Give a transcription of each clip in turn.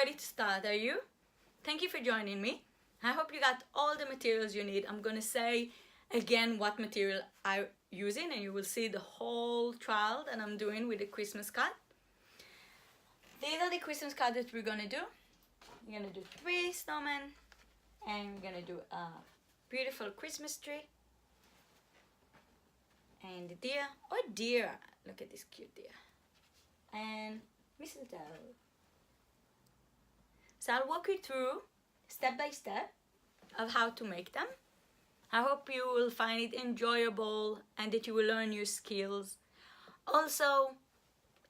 ready to start, are you? Thank you for joining me. I hope you got all the materials you need. I'm gonna say again what material I'm using, and you will see the whole trial that I'm doing with the Christmas card. These are the Christmas cards that we're gonna do. We're gonna do 3 snowmen, and we're gonna do a beautiful Christmas tree and the deer. Oh dear, look at this cute deer. And mistletoe. So I'll walk you through step by step of how to make them. I hope you will find it enjoyable and that you will learn new skills. Also,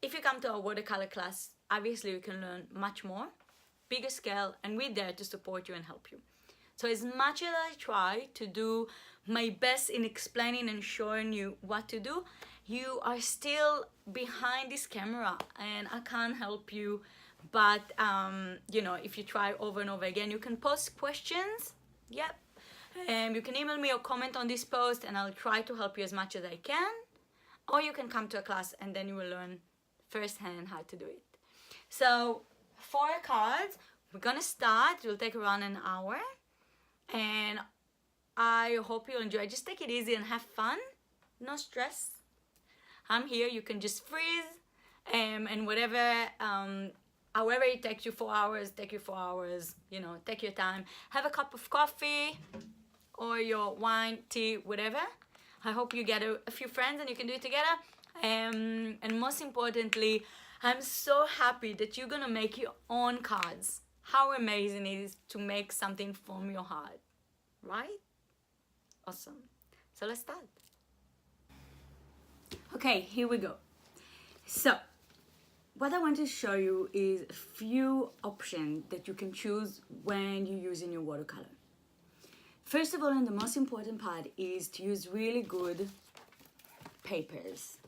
if you come to our watercolor class, obviously you can learn much more, bigger scale, and we're there to support you and help you. So as much as I try to do my best in explaining and showing you what to do, you are still behind this camera and I can't help you. But you know, if you try over and over again, you can post questions. Yep. You can email me or comment on this post and I'll try to help you as much as I can. Or you can come to a class and then you will learn firsthand how to do it. So 4 cards, we're gonna start. It will take around an hour. And I hope you enjoy. Just take it easy and have fun. No stress. I'm here. You can just freeze and whatever, however it takes you 4 hours, take you 4 hours. You know, take your time. Have a cup of coffee or your wine, tea, whatever. I hope you get a few friends and you can do it together. And most importantly, I'm so happy that you're gonna make your own cards. How amazing it is to make something from your heart, right? Awesome. So let's start. Okay, here we go. So what I want to show you is a few options that you can choose when you're using your watercolor. First of all, and the most important part is to use really good papers.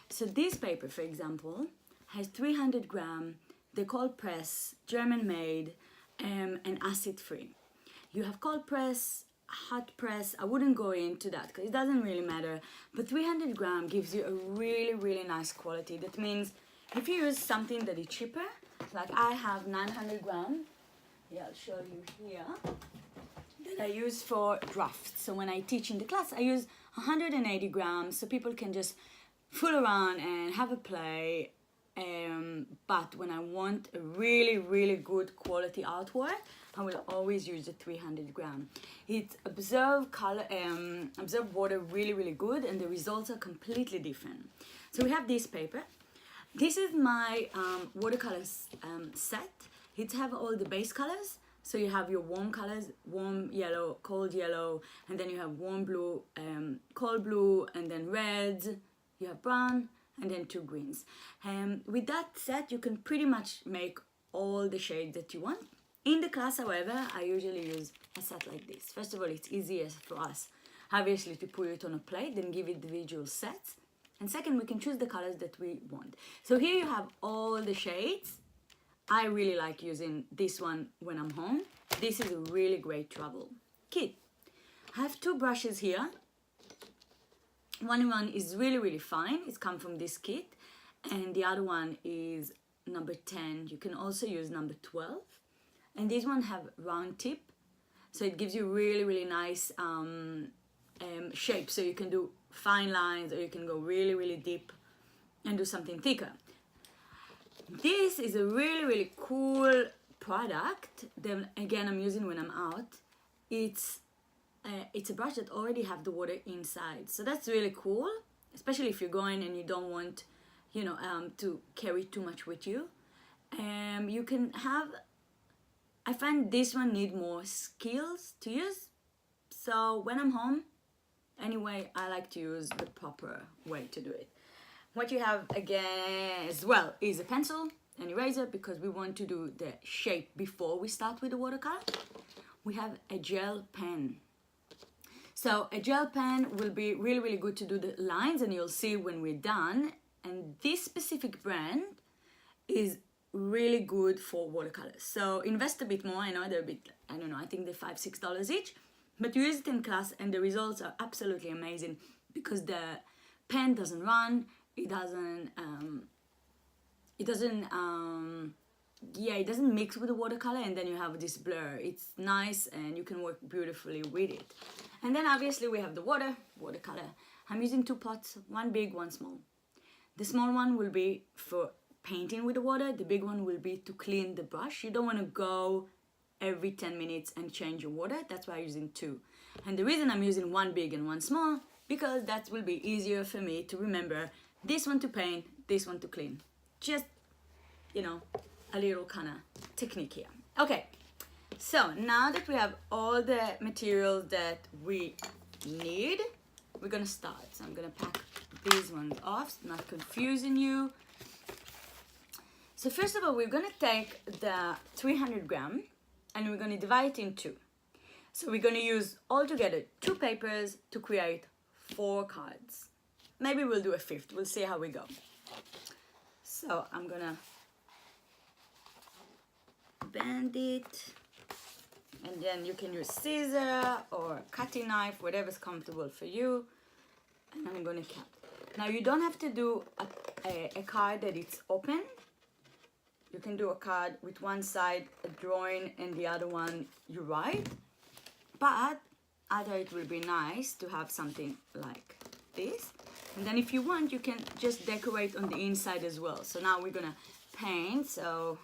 So this paper, for example, has 300 grams. They're cold press, German made, and acid free. You have cold press, hot press. I wouldn't go into that because it doesn't really matter. But 300 grams gives you a really nice quality. That means if you use something that is cheaper, like I have 900 grams. Yeah, I'll show you here. That I use for drafts. So when I teach in the class, I use 180 grams so people can just fool around and have a play. But when I want a really good quality artwork, I will always use the 300 grams. It absorbs color, absorb water really good, and the results are completely different. So we have this paper. This is my watercolor set. It have all the base colors. So you have your warm colors, warm yellow, cold yellow, and then you have warm blue, cold blue, and then reds. You have brown, and then 2 greens. With that set, you can pretty much make all the shades that you want. In the class, however, I usually use a set like this. First of all, it's easier for us, obviously, to put it on a plate than give it individual sets. And second, we can choose the colors that we want. So here you have all the shades. I really like using this one when I'm home. This is a really great travel kit. I have 2 brushes here. One is really fine. It's come from this kit. And the other one is number 10. You can also use number 12. And these one have round tip. So it gives you really nice shape. So you can do fine lines or you can go really deep and do something thicker. This is a really cool product that, again, I'm using when I'm out. It's a brush that already have the water inside, so that's really cool, especially if you're going and you don't want, you know, to carry too much with you. You can have, I find this one need more skills to use, so when I'm home, anyway, I like to use the proper way to do it. What you have again as well is a pencil, an eraser, because we want to do the shape before we start with the watercolor. We have a gel pen. So a gel pen will be really good to do the lines, and you'll see when we're done. And this specific brand is really good for watercolors. So invest a bit more. I know they're a bit, I don't know, I think they're $5-6 each. But you use it in class and the results are absolutely amazing because the pen doesn't run, it doesn't yeah, it doesn't mix with the watercolor, and then you have this blur. It's nice and you can work beautifully with it. And then obviously we have the watercolor. I'm using 2 pots, one big, one small. The small one will be for painting with the water. The big one will be to clean the brush. You don't want to go every 10 minutes and change your water. That's why I'm using 2. And the reason I'm using one big and one small, because that will be easier for me to remember this one to paint, this one to clean. Just, you know, a little kind of technique here. Okay, so now that we have all the materials that we need, we're gonna start. So I'm gonna pack these ones off, not confusing you. So first of all, we're gonna take the 300 gram and we're gonna divide it in 2. So we're gonna use altogether 2 papers to create 4 cards. Maybe we'll do a 5th, we'll see how we go. So I'm gonna bend it, and then you can use scissor or cutting knife, whatever's comfortable for you. And I'm gonna cut. Now you don't have to do a card that it's open. You can do a card with one side a drawing and the other one you write. But either it will be nice to have something like this. And then if you want, you can just decorate on the inside as well. So now we're gonna paint. So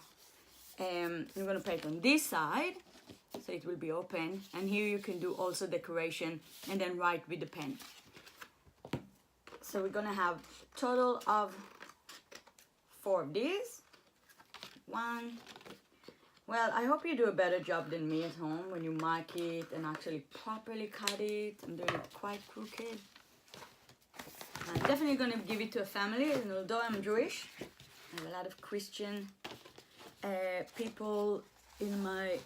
we're gonna paint on this side, so it will be open. And here you can do also decoration and then write with the pen. So we're gonna have total of 4 of these. 1. Well, I hope you do a better job than me at home when you mark it and actually properly cut it. I'm doing it quite crooked. I'm definitely gonna give it to a family, and although I'm Jewish, I have a lot of Christian people in my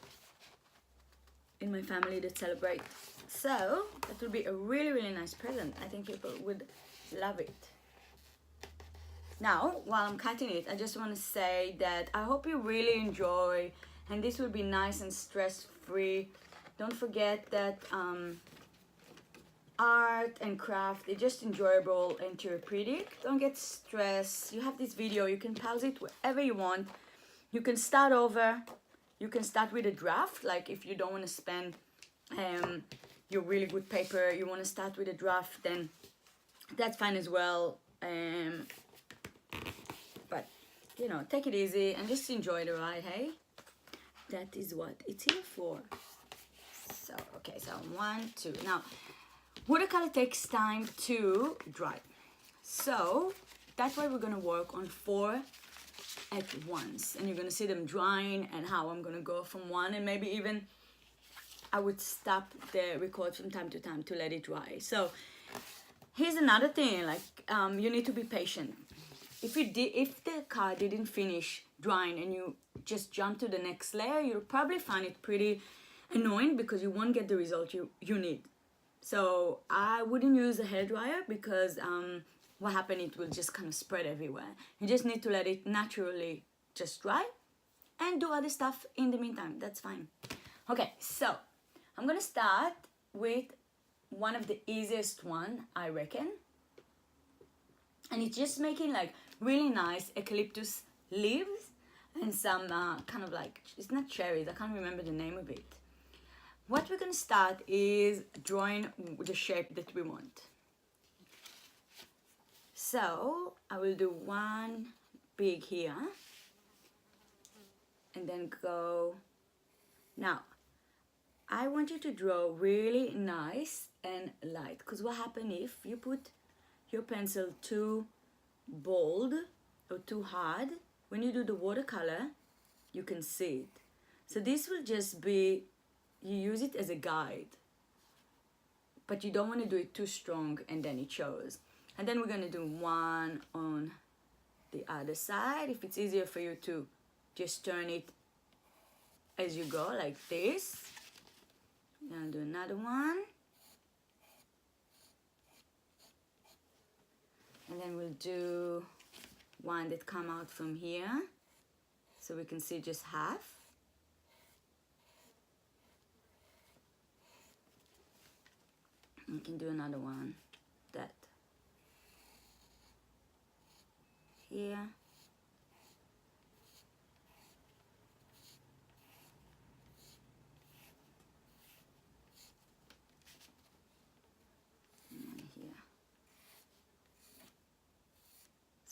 family that celebrate. So that will be a really, really nice present. I think people would love it. Now, while I'm cutting it, I just want to say that I hope you really enjoy, and this will be nice and stress-free. Don't forget that art and craft, they're just enjoyable and therapeutic. Don't get stressed. You have this video, you can pause it wherever you want. You can start over. You can start with a draft, like if you don't want to spend your really good paper, you want to start with a draft, then that's fine as well. But you know, take it easy and just enjoy the ride, hey? That is what it's here for. So, okay, so 1, 2. Now, watercolor takes time to dry. So, that's why we're gonna work on 4 at once. And you're gonna see them drying and how I'm gonna go from 1, and maybe even I would stop the record from time to time to let it dry. So, here's another thing, like you need to be patient. If the card didn't finish drying and you just jump to the next layer, you'll probably find it pretty annoying because you won't get the result you need. So I wouldn't use a hairdryer because what happened, it will just kind of spread everywhere. You just need to let it naturally just dry and do other stuff in the meantime. That's fine. Okay, so I'm gonna start with one of the easiest one, I reckon. And it's just making like really nice eucalyptus leaves and some kind of like, it's not cherries, I can't remember the name of it. What we're gonna start is drawing the shape that we want. So I will do one big here and then go. Now I want you to draw really nice and light, because what happens if you put your pencil too bold or too hard, when you do the watercolor, you can see it. So this will just be, you use it as a guide, but you don't want to do it too strong and then it shows. And then we're going to do one on the other side. If it's easier for you to just turn it as you go, like this. I'm going to do another one. And then we'll do one that come out from here, so we can see just half. We can do another one, that here.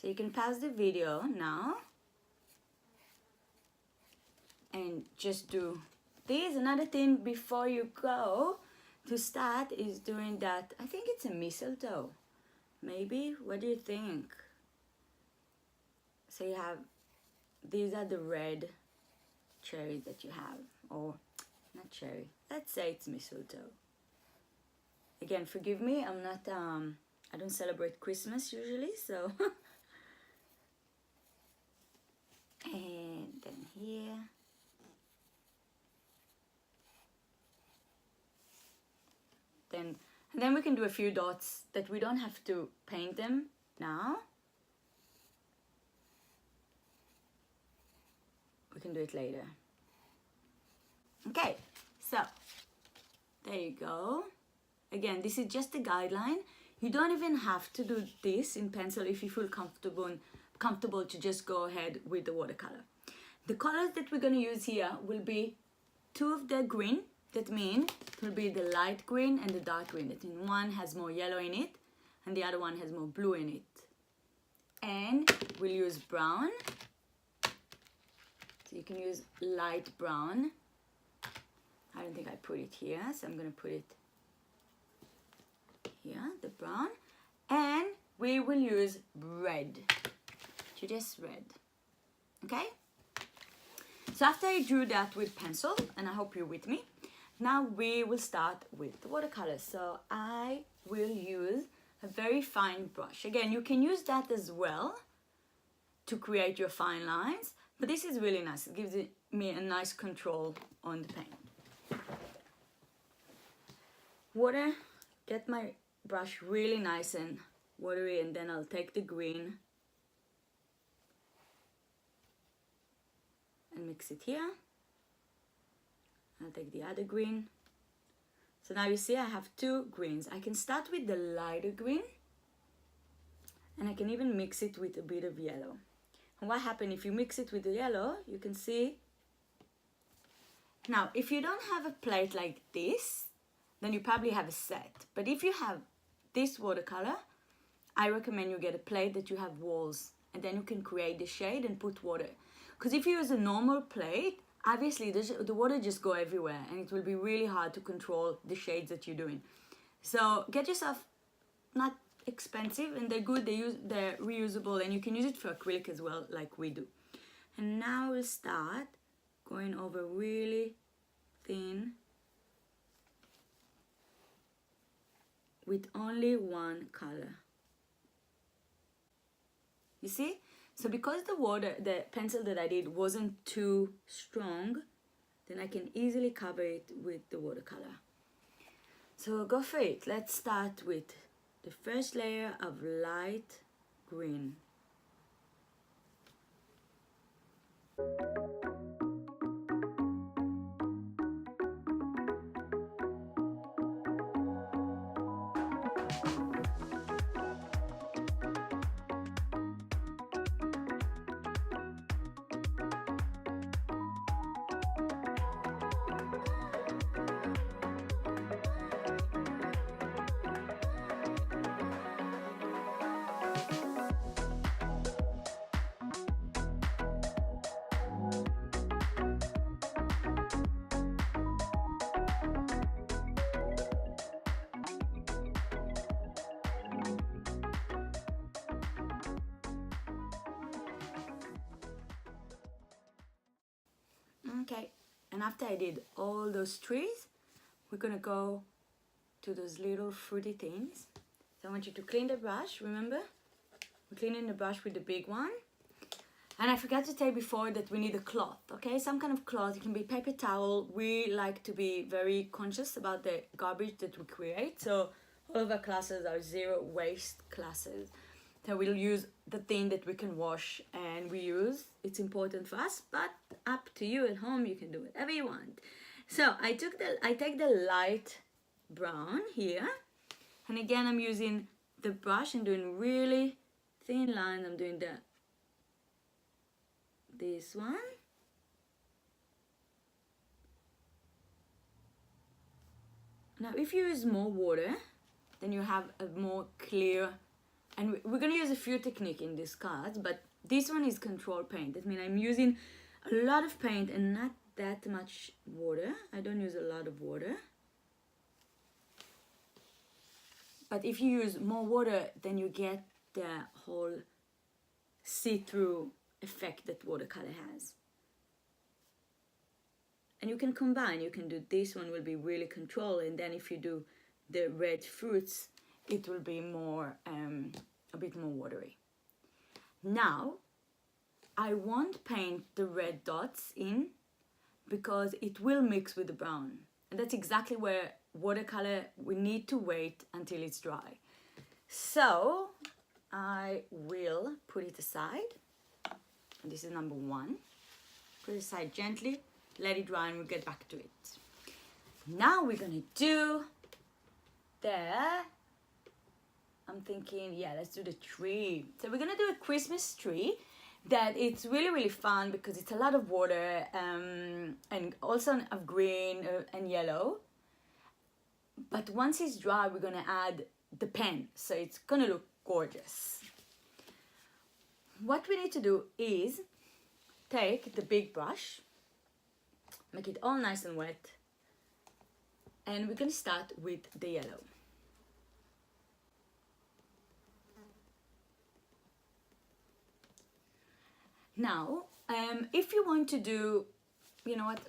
So you can pause the video now and just do this. Another thing before you go to start is doing that. I think it's a mistletoe. Maybe? What do you think? So you have, these are the red cherries that you have, or not cherry. Let's say it's mistletoe. Again, forgive me, I'm not, I don't celebrate Christmas usually, so. And then here. And then we can do a few dots that we don't have to paint them now. We can do it later. Okay, so there you go. Again, this is just a guideline. You don't even have to do this in pencil if you feel comfortable to just go ahead with the watercolor. The colors that we're going to use here will be two of the green. That means it will be the light green and the dark green. That means one has more yellow in it and the other one has more blue in it. And we'll use brown. So you can use light brown. I don't think I put it here, so I'm going to put it here, the brown. And we will use red, just red. Okay? So after I drew that with pencil, and I hope you're with me, now we will start with the watercolor. So I will use a very fine brush. Again, you can use that as well to create your fine lines, but this is really nice. It gives me a nice control on the paint. Water, get my brush really nice and watery, and then I'll take the green and mix it here. I'll take the other green. So now you see I have two greens. I can start with the lighter green and I can even mix it with a bit of yellow. And what happens if you mix it with the yellow, you can see. Now, if you don't have a plate like this, then you probably have a set. But if you have this watercolor, I recommend you get a plate that you have walls, and then you can create the shade and put water. Because if you use a normal plate, obviously the water just go everywhere and it will be really hard to control the shades that you're doing. So get yourself, not expensive, and they're good, they're reusable, and you can use it for acrylic as well, like we do. And now we'll start going over really thin with only one color. You see? So because the pencil that I did wasn't too strong, then I can easily cover it with the watercolor. So go for it. Let's start with the first layer of light green. Okay, and after I did all those trees, we're gonna go to those little fruity things. So I want you to clean the brush, remember? We're cleaning the brush with the big one. And I forgot to tell you before that we need a cloth, okay? Some kind of cloth. It can be paper towel. We like to be very conscious about the garbage that we create. So all of our classes are zero waste classes. So we'll use the thing that we can wash and reuse. It's important for us, but up to you at home. You can do whatever you want. So I take the light brown here, and again I'm using the brush and doing really thin lines. I'm doing this one. Now if you use more water, then you have a more clear And we're gonna use a few techniques in this cards, but this one is control paint. That means I'm using a lot of paint and not that much water. I don't use a lot of water. But if you use more water, then you get the whole see-through effect that watercolor has. And you can combine, you can do this one will be really controlled, and then if you do the red fruits, it will be more, a bit more watery. Now, I won't paint the red dots in because it will mix with the brown. And that's exactly where watercolor, we need to wait until it's dry. So, I will put it aside. This is number 1. Put it aside gently, let it dry, and we'll get back to it. Now we're gonna do I'm thinking, yeah, let's do the tree. So we're gonna do a Christmas tree that it's really, really fun because it's a lot of water and also of green and yellow. But once it's dry, we're gonna add the pen, so it's gonna look gorgeous. What we need to do is take the big brush, make it all nice and wet, and we're gonna start with the yellow. Now, if you want to do, you know what,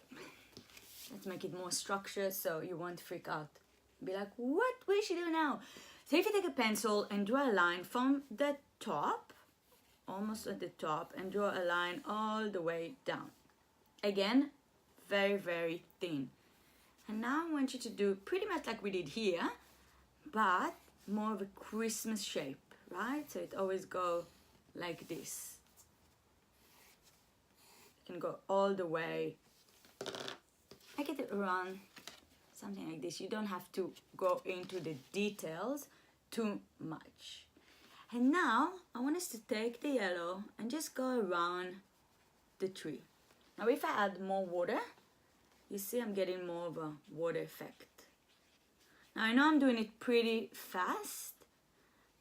let's make it more structured so you won't freak out. Be like, what will she do now? So if you take a pencil and draw a line from the top, almost at the top, and draw a line all the way down. Again, very, very thin. And now I want you to do pretty much like we did here, but more of a Christmas shape, right? So it always go like this. Can go all the way. I get it around something like this. You don't have to go into the details too much. And now I want us to take the yellow and just go around the tree. Now if I add more water, you see I'm getting more of a water effect. Now I know I'm doing it pretty fast.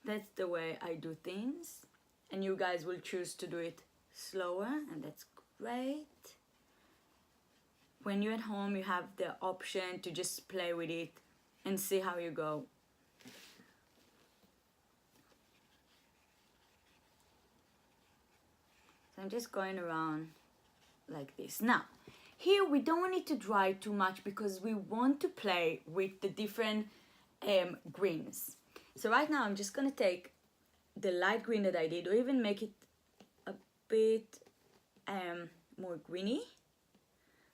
That's the way I do things. And you guys will choose to do it slower, and that's great. When you're at home, you have the option to just play with it and see how you go. So I'm just going around like this. Now, here we don't want it to dry too much because we want to play with the different greens. So right now I'm just gonna take the light green that I did, or even make it a bit more greeny.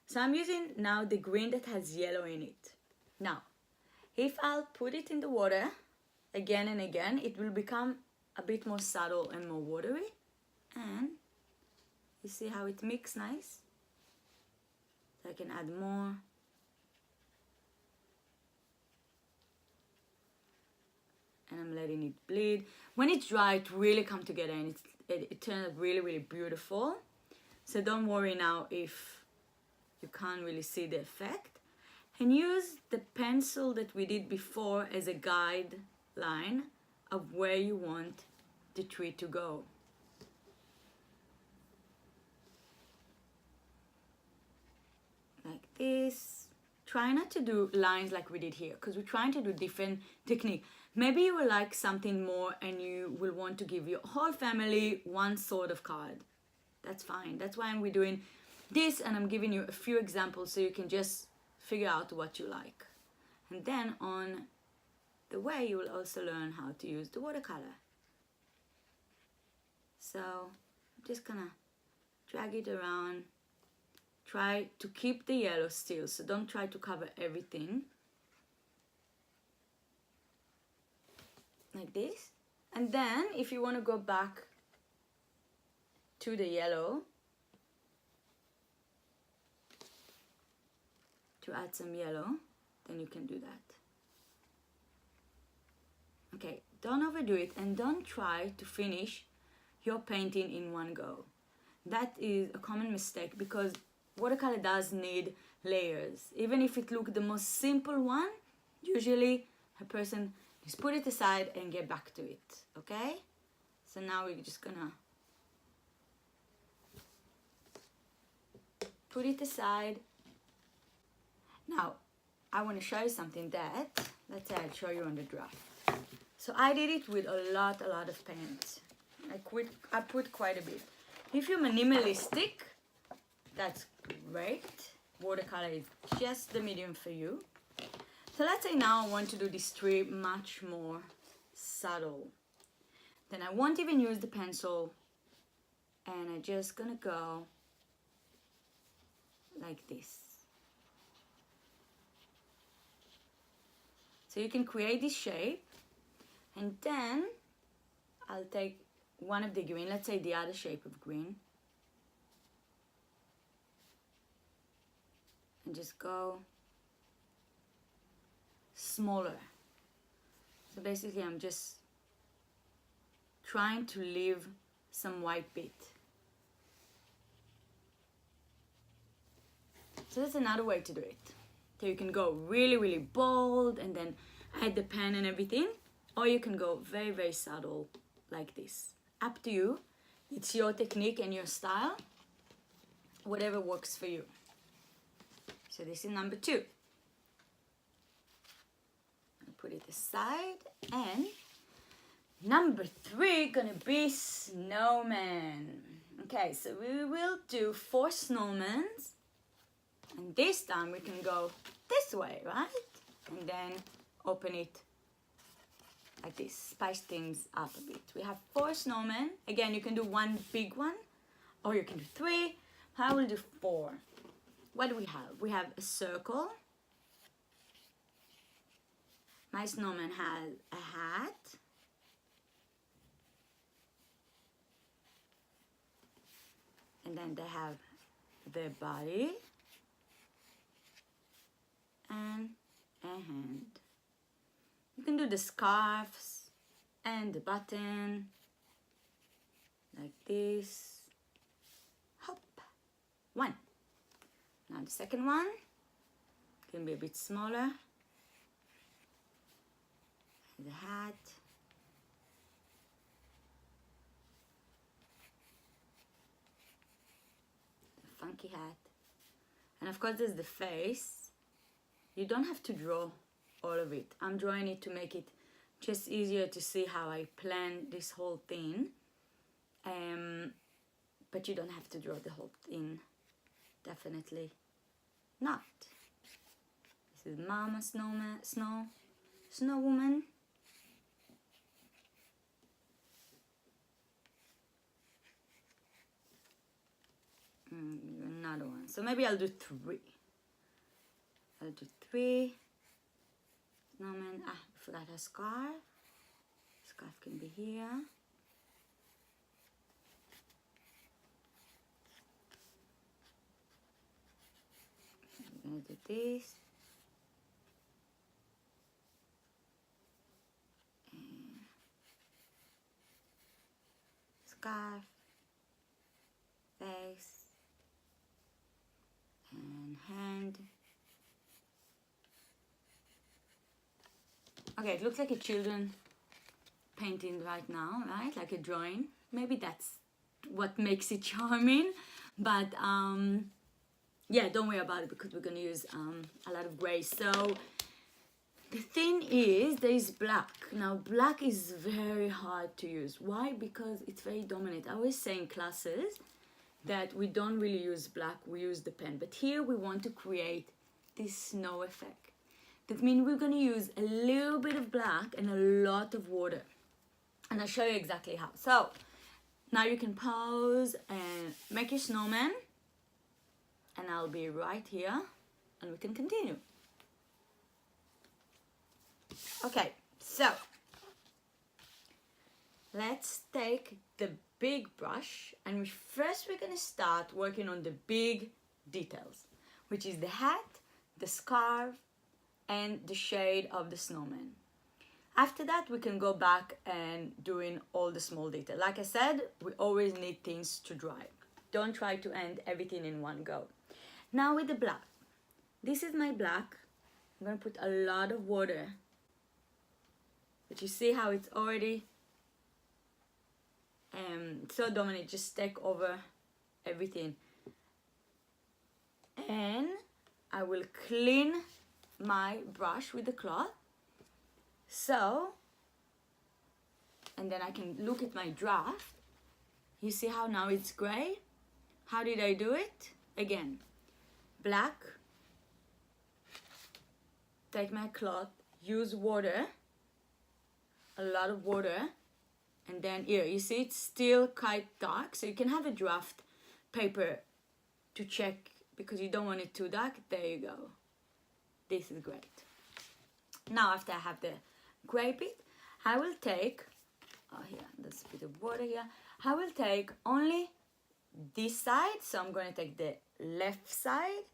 So I'm using now the green that has yellow in it. Now, if I'll put it in the water again and again, it will become a bit more subtle and more watery. And you see how it mixes nice? So I can add more. And I'm letting it bleed. When it's dry, it really comes together and it turns out really, really beautiful. So don't worry now if you can't really see the effect. And use the pencil that we did before as a guideline of where you want the tree to go. Like this. Try not to do lines like we did here, because we're trying to do different technique. Maybe you will like something more and you will want to give your whole family one sort of card. That's fine. That's why we're doing this, and I'm giving you a few examples so you can just figure out what you like. And then on the way, you will also learn how to use the watercolor. So I'm just gonna drag it around. Try to keep the yellow still, so don't try to cover everything. Like this. And then if you want to go back to the yellow to add some yellow, then you can do that. Okay, don't overdo it, and don't try to finish your painting in one go. That is a common mistake because watercolor does need layers. Even if it looks the most simple one, usually a person just put it aside and get back to it, okay? So now we're just gonna put it aside. Now, I want to show you something that, let's say I'll show you on the draft. So I did it with a lot of paint. I put quite a bit. If you're minimalistic, that's great. Watercolor is just the medium for you. So let's say now I want to do this tree much more subtle. Then I won't even use the pencil, and I'm just gonna go like this. So you can create this shape, and then I'll take one of the green, let's say the other shape of green, and just go smaller. So basically I'm just trying to leave some white bit. So that's another way to do it. So you can go really bold and then add the pen and everything, or you can go very subtle like this. Up to you. It's your technique and your style, whatever works for you. So this is number 2. I'll put it aside, and number 3 gonna be snowman. Okay, so we will do 4 snowmen, and this time we can go this way, right? And then open it like this, spice things up a bit. We have 4 snowmen. Again, you can do 1 big one, or you can do 3. I will do 4. What do we have? We have a circle. My snowman has a hat. And then they have their body and a hand. You can do the scarves and the button like this. Hop. 1. Now the second one can be a bit smaller. The hat. The funky hat. And of course there's the face. You don't have to draw all of it. I'm drawing it to make it just easier to see how I plan this whole thing. But you don't have to draw the whole thing. Definitely not. This is Mama Snowman, Snow Woman. Another one. So maybe I'll do 3. I'll do 3 snowman. I forgot her scarf. Scarf can be here. I'm gonna do this. And scarf, face, and hand. Okay, it looks like a children painting right now, right? Like a drawing. Maybe that's what makes it charming. But yeah, don't worry about it because we're gonna use a lot of gray. So the thing is, there is black. Now black is very hard to use. Why? Because it's very dominant. I always say in classes that we don't really use black, we use the pen. But here we want to create this snow effect. That means we're going to use a little bit of black and a lot of water. And I'll show you exactly how. So now you can pause and make your snowman. And I'll be right here and we can continue. Okay, so let's take the big brush, and we're going to start working on the big details, which is the hat, the scarf, and the shade of the snowman. After that, we can go back and doing all the small details. Like I said, we always need things to dry. Don't try to end everything in one go. Now with the black. This is my black. I'm going to put a lot of water. But you see how it's already so dominant, just take over everything. And I will clean my brush with the cloth. So, and then I can look at my draft. You see how now it's gray? How did I do it? Again, black, take my cloth, use water, a lot of water, and then here, you see it's still quite dark, so you can have a draft paper to check because you don't want it too dark. There you go. This is great. Now after I have the gray bit, I will take, oh here, there's a bit of water here. I will take only this side, so I'm going to take the left side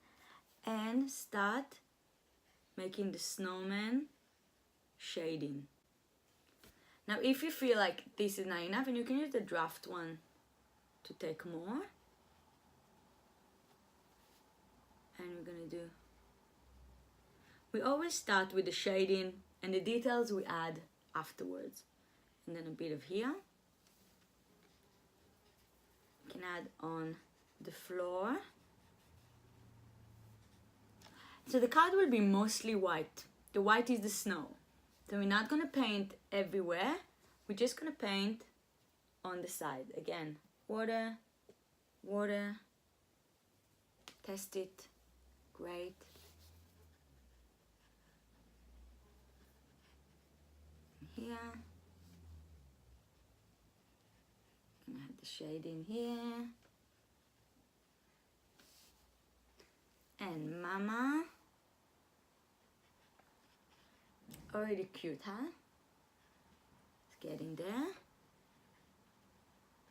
and start making the snowman shading. Now if you feel like this is not enough, and you can use the draft one to take more. And we're going to do, we always start with the shading and the details we add afterwards. And then a bit of here. You can add on the floor. So the card will be mostly white. The white is the snow. So we're not going to paint everywhere. We're just going to paint on the side. Again, water, water, test it, great. Here. Gonna have the shading here. And mama. Already cute, huh? It's getting there.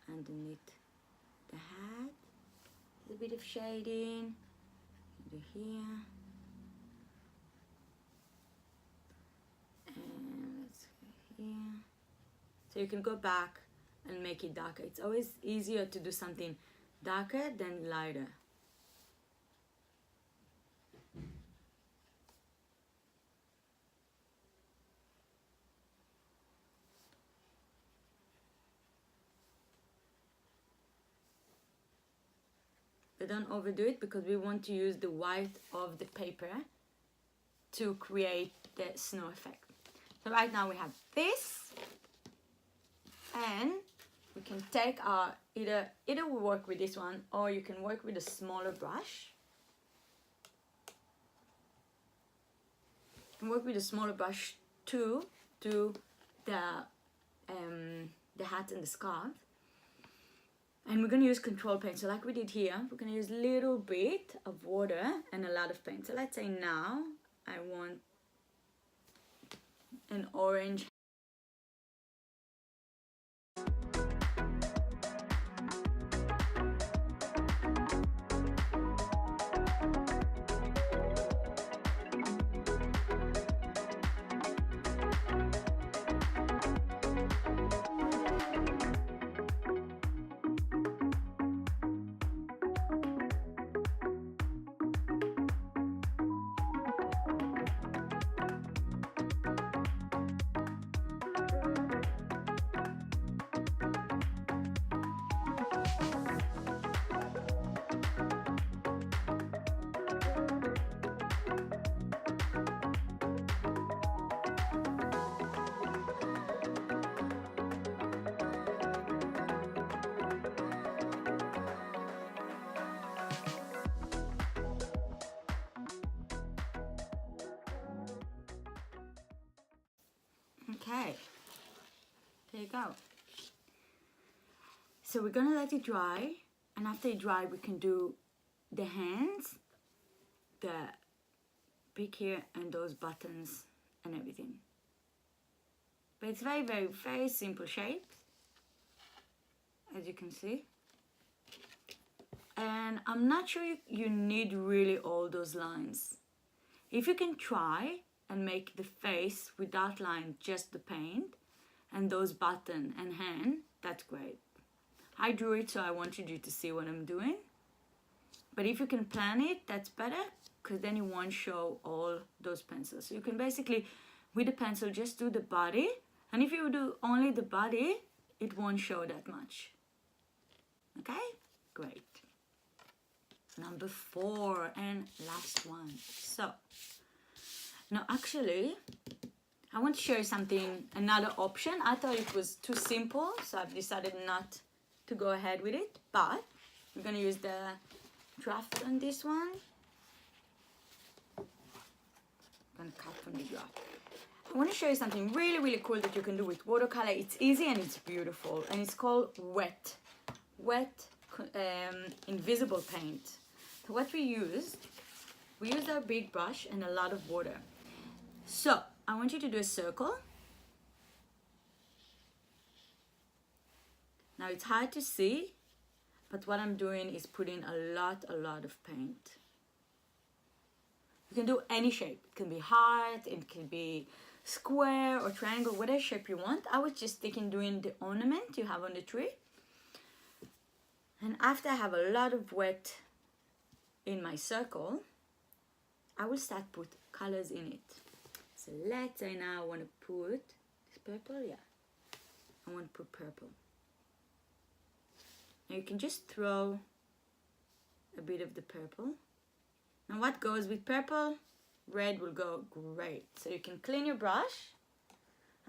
Underneath the hat. There's a bit of shading. Do here. And let's go here. So you can go back and make it darker. It's always easier to do something darker than lighter. But don't overdo it because we want to use the white of the paper to create the snow effect. So right now we have this, and we can take our, either we work with this one or you can work with a smaller brush. You can work with a smaller brush to do the hat and the scarf. And we're going to use control paint. So like we did here, we're going to use a little bit of water and a lot of paint. So let's say now I want an orange. Okay, there you go. So we're gonna let it dry, and after it dry we can do the hands, the pick here, and those buttons and everything. But it's very, very, very simple shapes, as you can see. And I'm not sure you need really all those lines. If you can try and make the face without line, just the paint, and those button and hand, that's great. I drew it so I wanted you to see what I'm doing. But if you can plan it, that's better, because then you won't show all those pencils. So you can basically, with the pencil, just do the body. And if you do only the body, it won't show that much. Okay, great. Number 4 and last one. So now actually I want to show you something, another option. I thought it was too simple, so I've decided not to go ahead with it, but I'm gonna use the draft on this one. I'm gonna cut from the draft. I want to show you something really, really cool that you can do with watercolor. It's easy and it's beautiful, and it's called wet invisible paint. So what we used our big brush and a lot of water. So I want you to do a circle. Now it's hard to see, but what I'm doing is putting a lot of paint. You can do any shape. It can be heart, it can be square or triangle, whatever shape you want. I was just thinking doing the ornament you have on the tree. And after I have a lot of wet in my circle, I will start put colors in it. So let's say now I want to put this purple, yeah. I want to put purple. Now you can just throw a bit of the purple. Now what goes with purple? Red will go great. So you can clean your brush.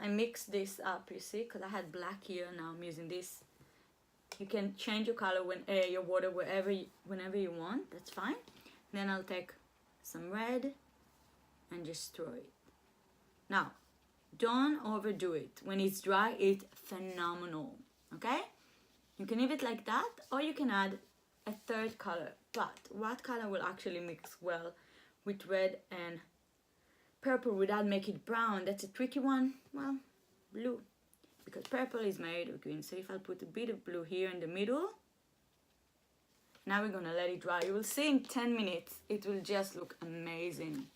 I mixed this up, you see, because I had black here, now I'm using this. You can change your color when your water whenever you want, that's fine. Then I'll take some red and just throw it. Now, don't overdo it. When it's dry, it's phenomenal, okay? You can leave it like that, or you can add a third color. But what color will actually mix well with red and purple without making it brown? That's a tricky one. Well, blue. Because purple is made of green. So if I put a bit of blue here in the middle, now we're gonna let it dry. You will see in 10 minutes, it will just look amazing.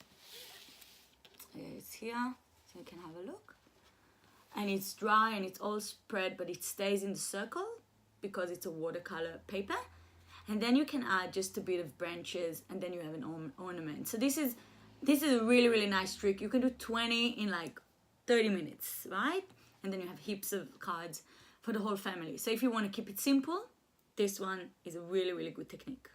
It's here, so you can have a look. And it's dry and it's all spread, but it stays in the circle because it's a watercolor paper. And then you can add just a bit of branches, and then you have an ornament. So this is a really, really nice trick. You can do 20 in like 30 minutes, right? And then you have heaps of cards for the whole family. So if you want to keep it simple, this one is a really, really good technique.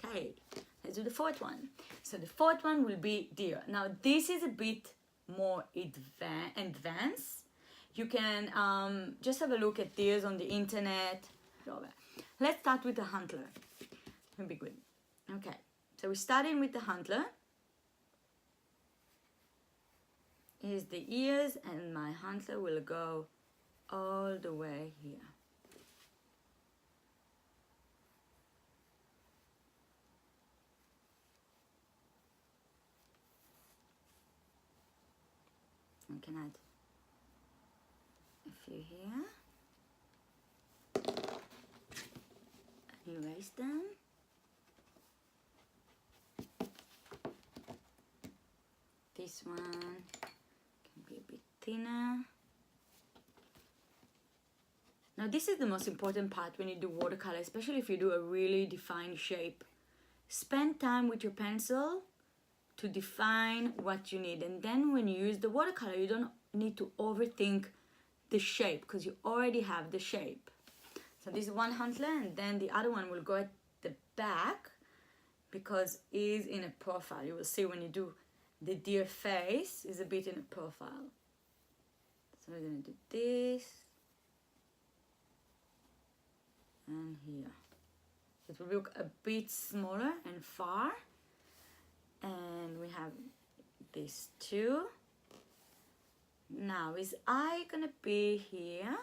Okay, let's do the fourth one. So the fourth one will be deer. Now this is a bit more advanced. You can just have a look at deers on the internet. Let's start with the huntler. It'll be good. Okay, so we're starting with the huntler. Here's the ears, and my huntler will go all the way here. I can add a few here. Erase them. This one can be a bit thinner. Now this is the most important part when you do watercolor, especially if you do a really defined shape. Spend time with your pencil to define what you need, and then when you use the watercolor, you don't need to overthink the shape because you already have the shape. So this is one huntler, and then the other one will go at the back because it is in a profile. You will see when you do the deer face is a bit in a profile. So we're gonna do this and here. It will look a bit smaller and far. And we have this too. Now his eye gonna be here.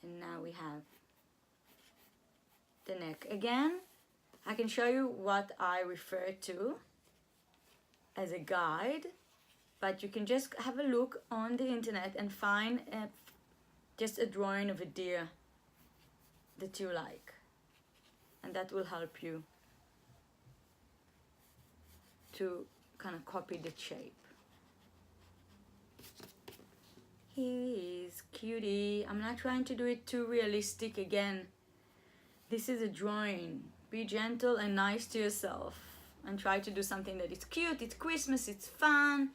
And now we have the neck. Again, I can show you what I refer to as a guide, but you can just have a look on the internet and find just a drawing of a deer that you like, and that will help you to kind of copy the shape. He is cutie. I'm not trying to do it too realistic. Again, this is a drawing. Be gentle and nice to yourself and try to do something that is cute, it's Christmas, it's fun.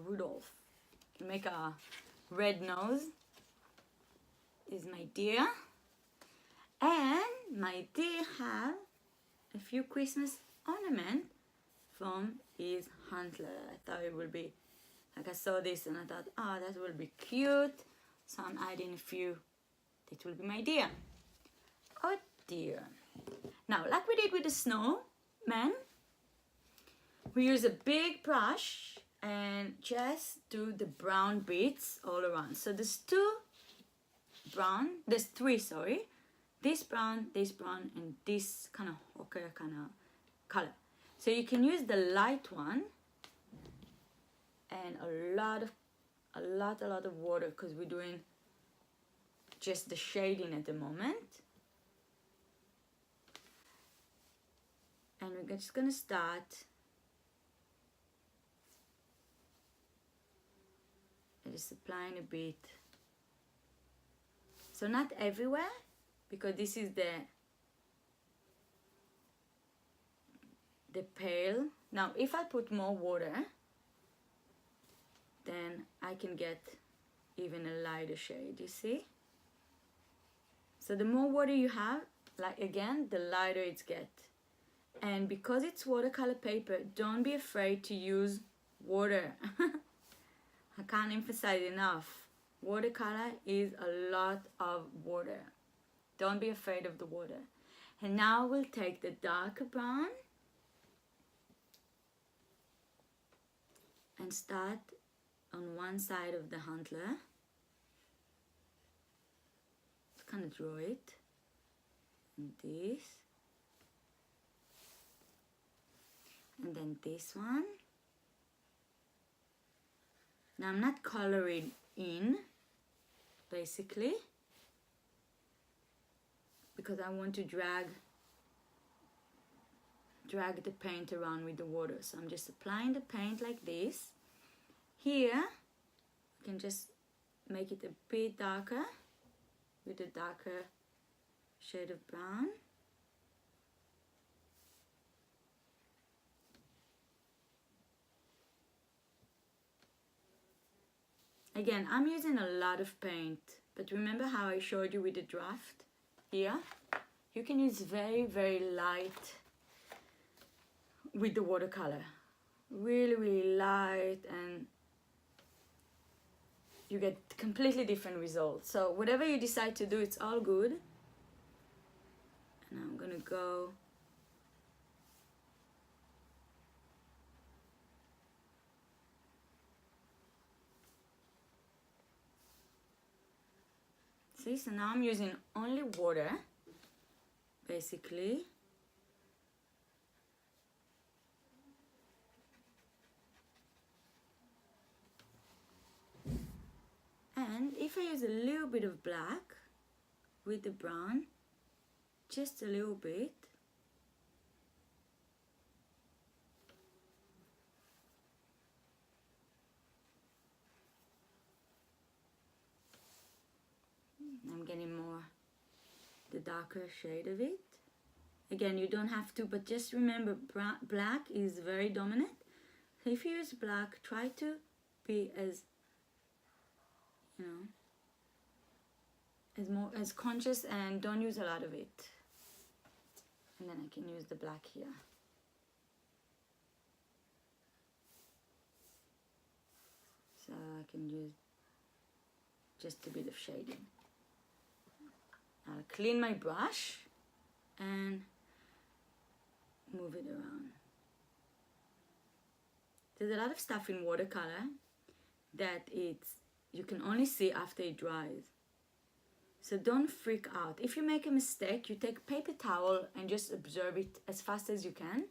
Rudolph. Make a red nose. Is my deer. And my deer have a few Christmas ornaments from his antler. I thought it would be, like I saw this and I thought, oh, that will be cute. So I'm adding a few. That will be my deer. Oh dear. Now, like we did with the snowman, we use a big brush and just do the brown bits all around. So there's three, sorry. This brown, and this kind of ochre kind of color. So you can use the light one and a lot of water because we're doing just the shading at the moment. And we're just gonna start just applying a bit. So not everywhere, because this is the pale. Now if I put more water, then I can get even a lighter shade, you see? So the more water you have, like again, the lighter it gets. And because it's watercolor paper, don't be afraid to use water. I can't emphasize enough. Watercolor is a lot of water. Don't be afraid of the water. And now we'll take the darker brown and start on one side of the antler. Just kind of draw it. And this. And then this one. Now I'm not coloring in, basically, because I want to drag the paint around with the water. So I'm just applying the paint like this. Here, you can just make it a bit darker with a darker shade of brown. Again, I'm using a lot of paint, but remember how I showed you with the draft here? You can use very, very light with the watercolor. Really, really light, and you get completely different results. So whatever you decide to do, it's all good. And I'm gonna go see, so now I'm using only water, basically. And if I use a little bit of black with the brown, just a little bit, I'm getting more the darker shade of it. Again, you don't have to, but just remember black is very dominant. So if you use black, try to be as, you know, as conscious, and don't use a lot of it. And then I can use the black here. So I can use just a bit of shading. I'll clean my brush and move it around. There's a lot of stuff in watercolor that you can only see after it dries. So don't freak out. If you make a mistake, you take paper towel and just observe it as fast as you can.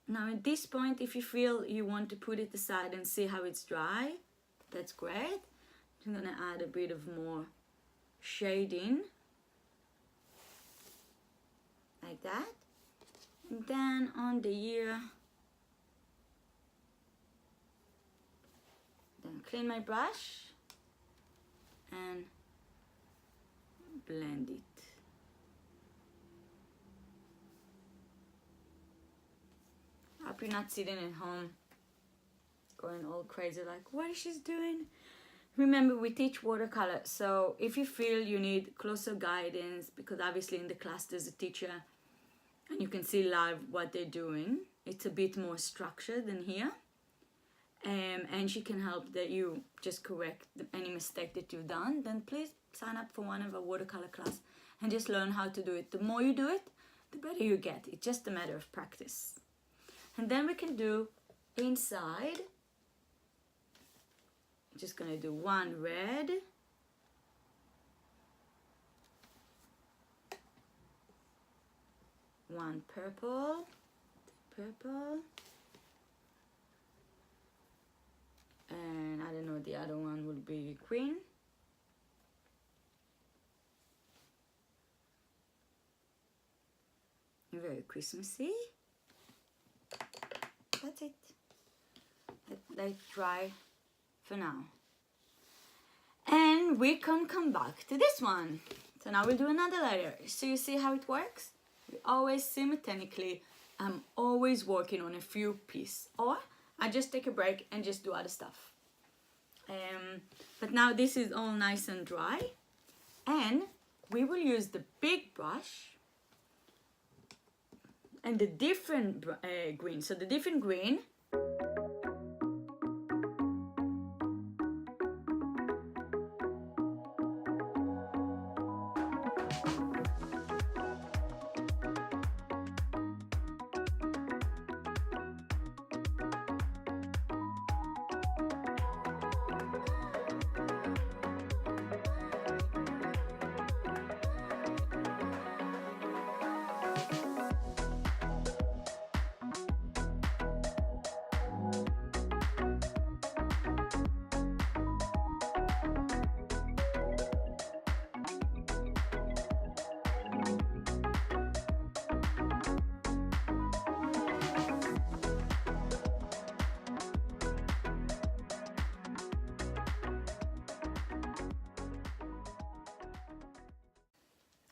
Now at this point, if you feel you want to put it aside and see how it's dry, that's great. I'm gonna add a bit of more shading, like that. And then on the ear, then clean my brush and blend it. hope you're not sitting at home going all crazy like, what is she doing? Remember, we teach watercolor, so if you feel you need closer guidance, because obviously in the class there's a teacher and you can see live what they're doing, it's a bit more structured than here, and she can help that you just correct any mistake that you've done, then please sign up for one of our watercolor class and just learn how to do it. The more you do it, the better you get. It's just a matter of practice. And then we can do inside. Just gonna do one red, one purple, and I don't know, the other one will be green. Very Christmassy. That's it. Let it dry for now, and we can come back to this one. So now we'll do another layer. So you see how it works? We always simultaneously, I'm always working on a few pieces, or I just take a break and just do other stuff. But now this is all nice and dry, and we will use the big brush and the different green. So the different green,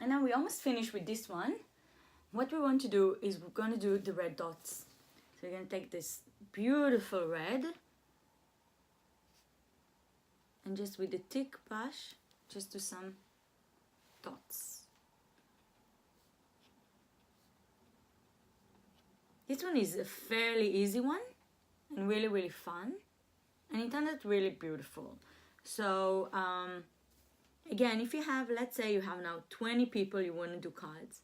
and now we almost finished with this one. What we want to do is we're going to do the red dots. So we're going to take this beautiful red and just with the thick brush, just do some dots. This one is a fairly easy one and really, really fun, and it turned out really beautiful. So again, if you have, let's say you have now 20 people you want to do cards,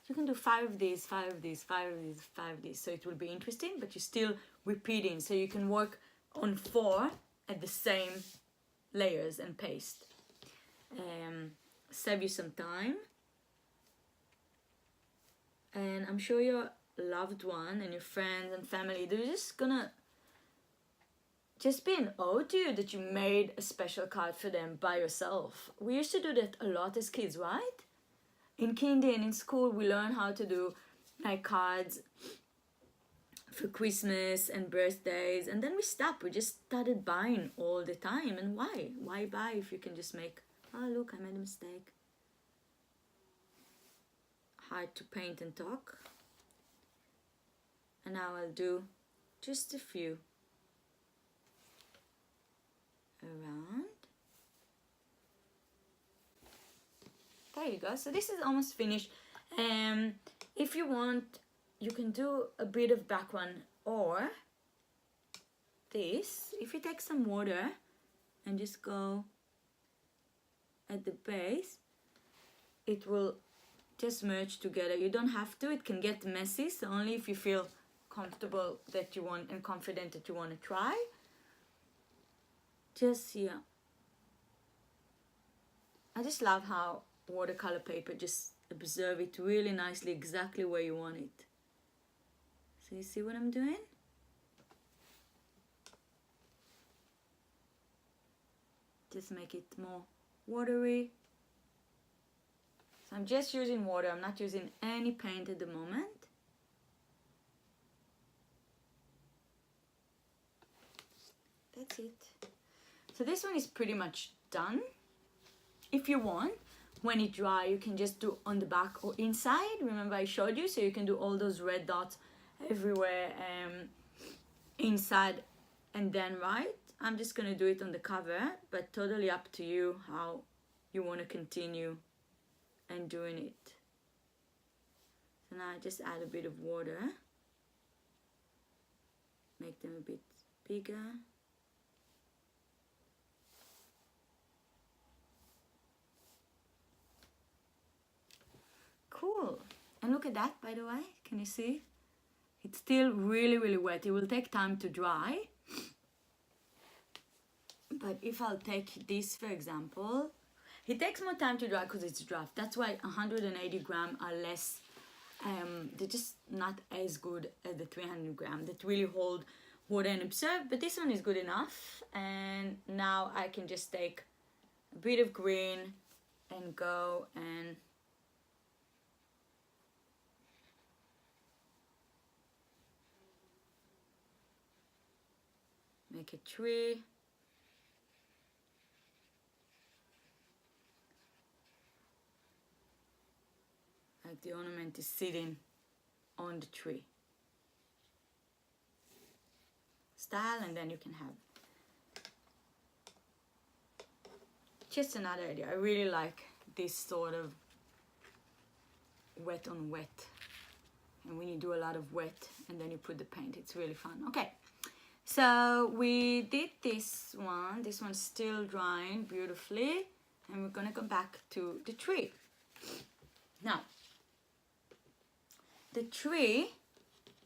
you can do 5 of these, 5 of these, 5 of these, 5 of these. So it will be interesting, but you're still repeating. So you can work on 4 at the same layers and paste. Save you some time. And I'm sure your loved one and your friends and family, they're just gonna just be an ode to you that you made a special card for them by yourself. We used to do that a lot as kids, right? In kindy and in school, we learn how to do like cards for Christmas and birthdays, and then we stopped. We just started buying all the time. And why? Why buy if you can just make, oh look, I made a mistake. Hard to paint and talk. And now I'll do just a few around. There you go. So this is almost finished. If you want, you can do a bit of background, or this. If you take some water and just go at the base, it will just merge together. You don't have to. It can get messy. So only if you feel comfortable that you want and confident that you want to try. Just here. I just love how watercolor paper just observe it really nicely exactly where you want it. So you see what I'm doing? Just make it more watery. So I'm just using water. I'm not using any paint at the moment. That's it. So this one is pretty much done. If you want, when it dry, you can just do on the back or inside. Remember I showed you, so you can do all those red dots everywhere inside and then right. I'm just gonna do it on the cover, but totally up to you how you want to continue and doing it. So now I just add a bit of water, make them a bit bigger. Cool. And look at that, by the way, can you see? It's still really wet. It will take time to dry. But if I'll take this, for example, it takes more time to dry because it's draft. That's why 180 gram are less, they're just not as good as the 300 gram that really hold water and absorb. But this one is good enough. And now I can just take a bit of green and go and make a tree. Like the ornament is sitting on the tree. Style, and then you can have just another idea. I really like this sort of wet on wet. And when you do a lot of wet and then you put the paint, it's really fun. Okay, so we did this one. This one's still drying beautifully. And we're gonna go back to the tree. Now, the tree,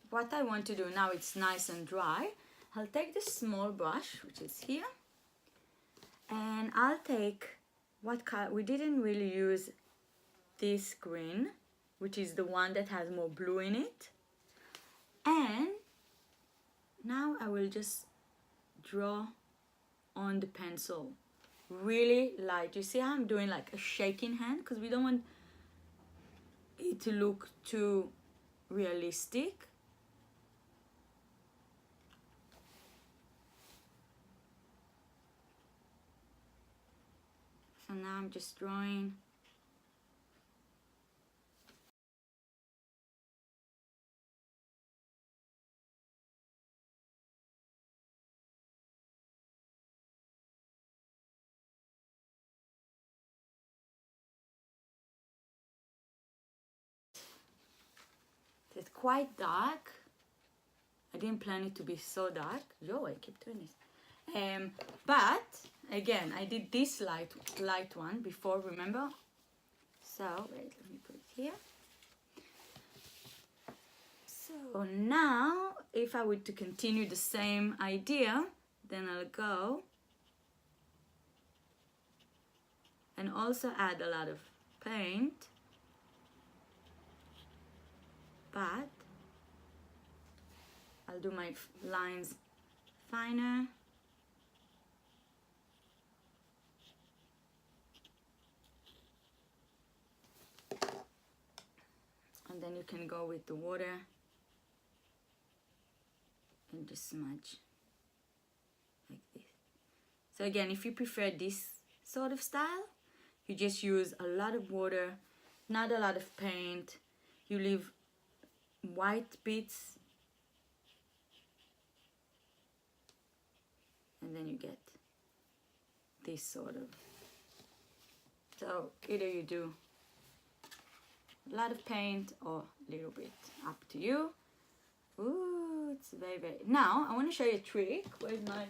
what I want to do now, it's nice and dry. I'll take this small brush, which is here, and I'll take what color. We didn't really use this green, which is the one that has more blue in it. And now I will just draw on the pencil, really light. You see how I'm doing like a shaking hand, because we don't want it to look too realistic. So now I'm just drawing. It's quite dark. I didn't plan it to be so dark. Yo, I keep doing this. But again, I did this light one before, remember? So wait, let me put it here. So now, if I were to continue the same idea, then I'll go and also add a lot of paint. But I'll do my lines finer. And then you can go with the water and just smudge like this. So again, if you prefer this sort of style, you just use a lot of water, not a lot of paint. You leave white bits, and then you get this sort of. So either you do a lot of paint or a little bit, up to you. Ooh, it's very. Now I want to show you a trick. Where's my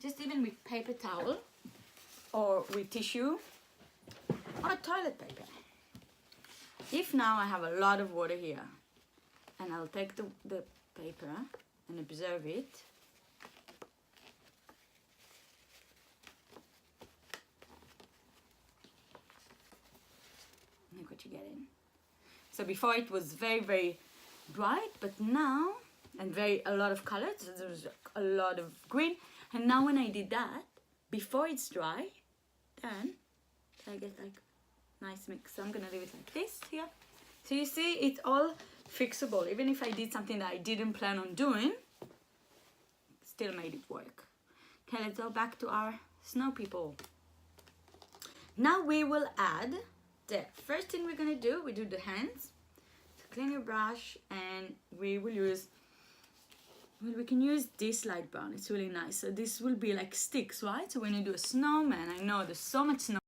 just even with paper towel or with tissue or toilet paper. If now I have a lot of water here, and I'll take the paper and observe it. Look what you get in. So before it was very bright, but now, and a lot of colors, so there's a lot of green. And now when I did that, before it's dry, then I get like nice mix. So I'm gonna leave it like this here. So you see, it's all fixable. Even if I did something that I didn't plan on doing, still made it work. Okay, let's go back to our snow people. Now we will add the first thing we're gonna do, we do the hands. clean your brush, and we will use, well, we can use this light brown. It's really nice. So this will be like sticks, right? So when you do a snowman, I know there's so much snow.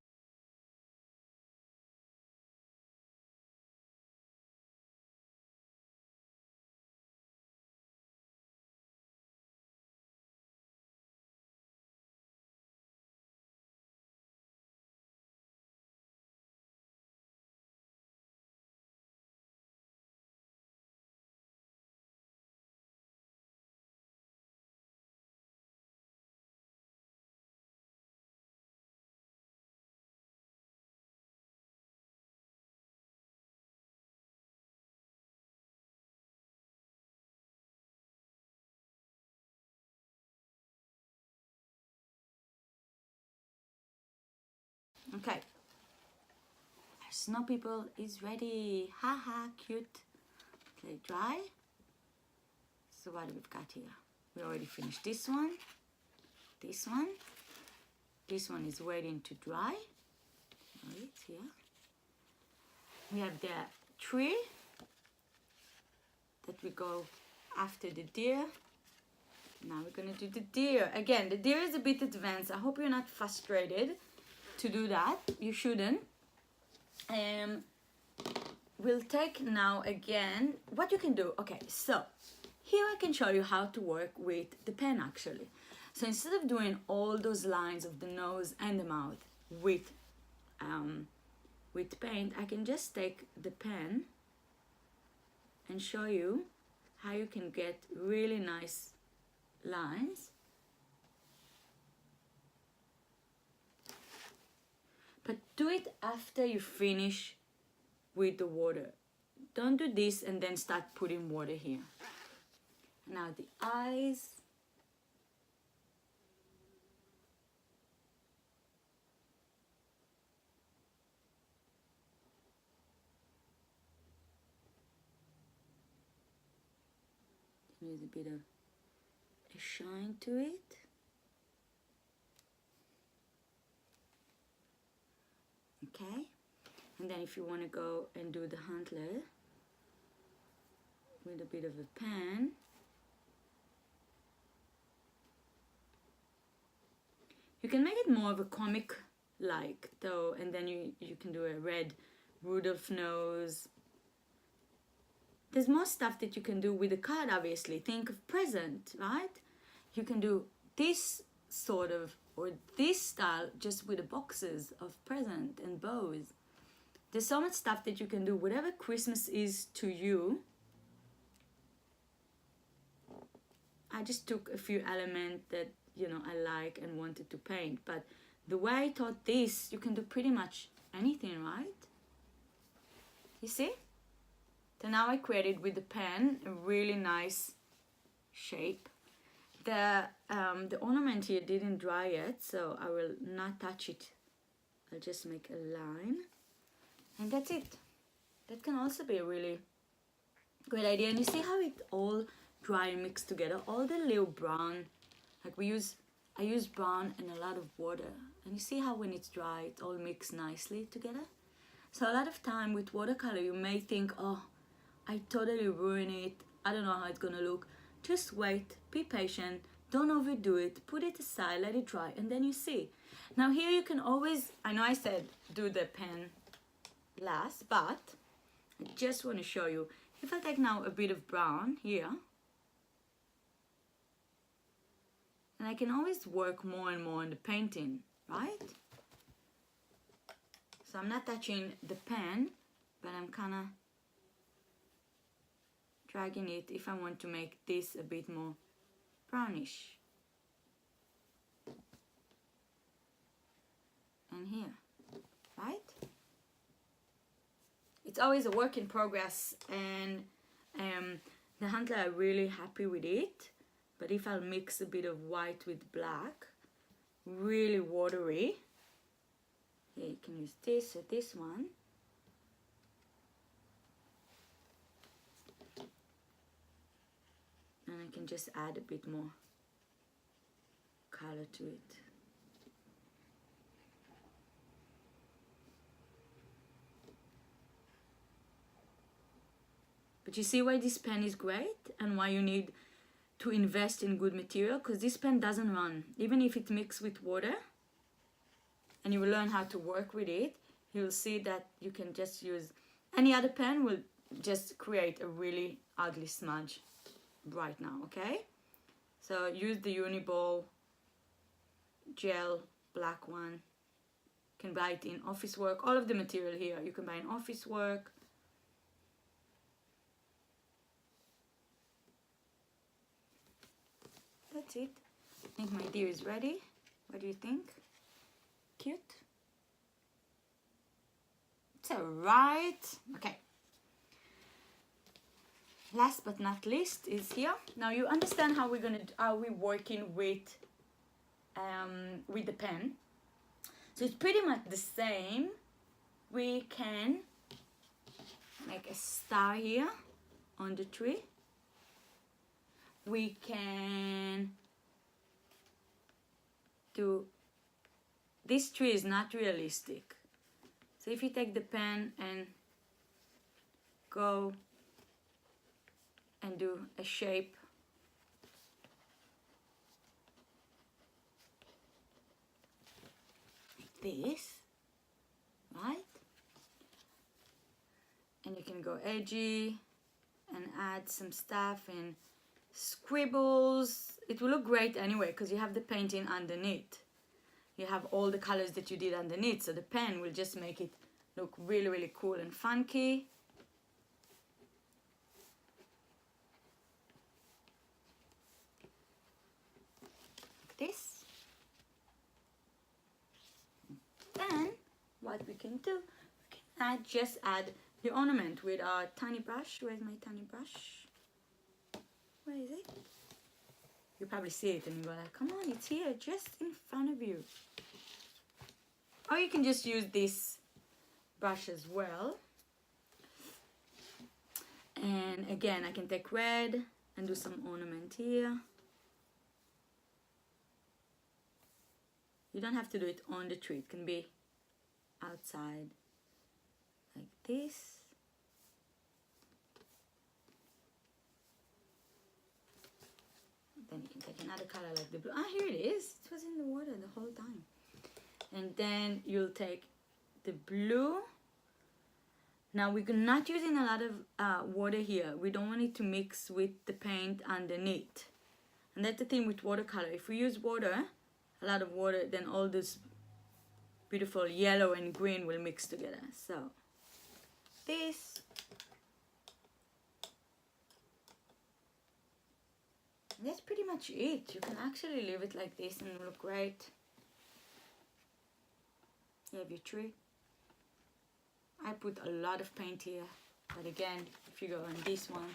Okay. Our snow people is ready. Haha, cute. Okay, dry. So what we've got here? We already finished this one. This one. This one is waiting to dry. Right here. We have the tree that we go after the deer. Now we're gonna do the deer. Again, the deer is a bit advanced. I hope you're not frustrated to do that. You shouldn't. We'll take now again what you can do. Okay, so here I can show you how to work with the pen actually. So instead of doing all those lines of the nose and the mouth with paint, I can just take the pen and show you how you can get really nice lines. But do it after you finish with the water. Don't do this and then start putting water here. Now the eyes. There's a bit of a shine to it. Okay, and then if you want to go and do the antler with a bit of a pen, you can make it more of a comic like though, and then you can do a red Rudolph nose. There's more stuff that you can do with the card, obviously. Think of present, right? You can do this sort of, or this style, just with the boxes of present and bows. There's so much stuff that you can do, whatever Christmas is to you. I just took a few elements that, you know, I like and wanted to paint. But the way I taught this, you can do pretty much anything, right? You see? So now I created with the pen a really nice shape. The ornament here didn't dry yet, so I will not touch it. I'll just make a line. And that's it. That can also be a really great idea. And you see how it all dry and mixed together? All the little brown, like I use brown and a lot of water. And you see how when it's dry, it all mixed nicely together? So a lot of time with watercolor, you may think, oh, I totally ruined it. I don't know how it's gonna look. Just wait, be patient, don't overdo it, put it aside, let it dry, and then you see. Now here you can always, I know I said do the pen last, but I just want to show you. If I take now a bit of brown here, and I can always work more and more on the painting, right? So I'm not touching the pen, but I'm kind of dragging it if I want to make this a bit more brownish. And here, right? It's always a work in progress, and the antler are really happy with it. But if I'll mix a bit of white with black, really watery. Here you can use this or this one. And I can just add a bit more color to it. But you see why this pen is great and why you need to invest in good material, because this pen doesn't run. Even if it mixes with water and you will learn how to work with it, you'll see that you can just use any other pen will just create a really ugly smudge right now, okay? So use the Uniball gel black one. You can buy it in office work. All of the material here you can buy in office work. That's it. I think my deer is ready. What do you think? Cute? It's alright. Okay. Last but not least is here. Now you understand how we're working with the pen. So it's pretty much the same. We can make a star here on the tree. We can do, this tree is not realistic. So if you take the pen and go and do a shape like this, right? And you can go edgy and add some stuff and scribbles. It will look great anyway because you have the painting underneath. You have all the colors that you did underneath, so the pen will just make it look really, really cool and funky. Like this. Then what we can do, we can just add the ornament with our tiny brush. Where's my tiny brush? Where is it? You probably see it and you go like, come on, it's here, just in front of you. Or you can just use this brush as well. And again, I can take red and do some ornament here. You don't have to do it on the tree, it can be outside like this. Then you can take another color like the blue. Ah, here it is. It was in the water the whole time. And then you'll take the blue. Now we're not using a lot of water here. We don't want it to mix with the paint underneath. And that's the thing with watercolor. If we use water, a lot of water, then all this beautiful yellow and green will mix together. So this. That's pretty much it. You can actually leave it like this and it'll look great. You have your tree. I put a lot of paint here, but again, if you go on this one,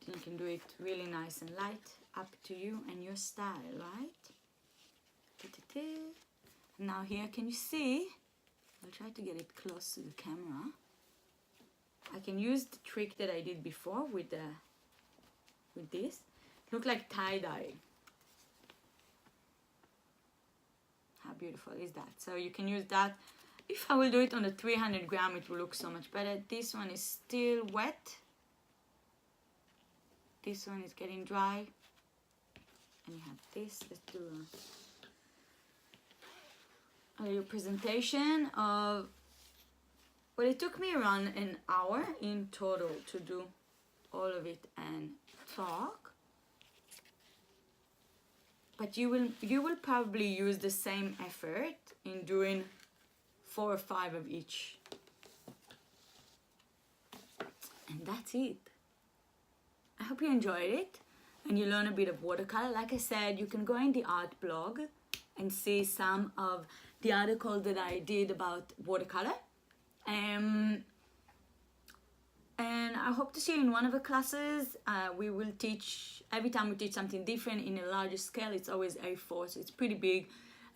then you can do it really nice and light, up to you and your style, right? Now here, can you see? I'll try to get it close to the camera. I can use the trick that I did before with this. Look like tie-dye. How beautiful is that? So you can use that. If I will do it on the 300 gram, it will look so much better. This one is still wet. This one is getting dry. And you have this. Let's do a little presentation of, well, it took me around an hour in total to do all of it and talk. But you will probably use the same effort in doing 4 or 5 of each. And that's it. I hope you enjoyed it and you learn a bit of watercolor. Like I said, you can go in the art blog and see some of the articles that I did about watercolor. And I hope to see you in one of the classes. We will teach, every time we teach something different in a larger scale, it's always A4, so it's pretty big.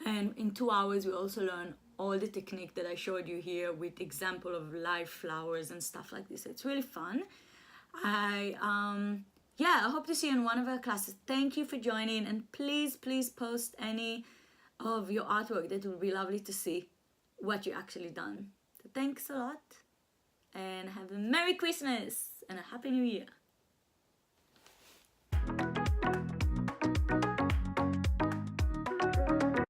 And in 2 hours, we also learn all the technique that I showed you here with example of live flowers and stuff like this. It's really fun. I hope to see you in one of our classes. Thank you for joining, and please post any of your artwork. That would be lovely to see what you actually done. So thanks a lot, and have a Merry Christmas and a happy new year.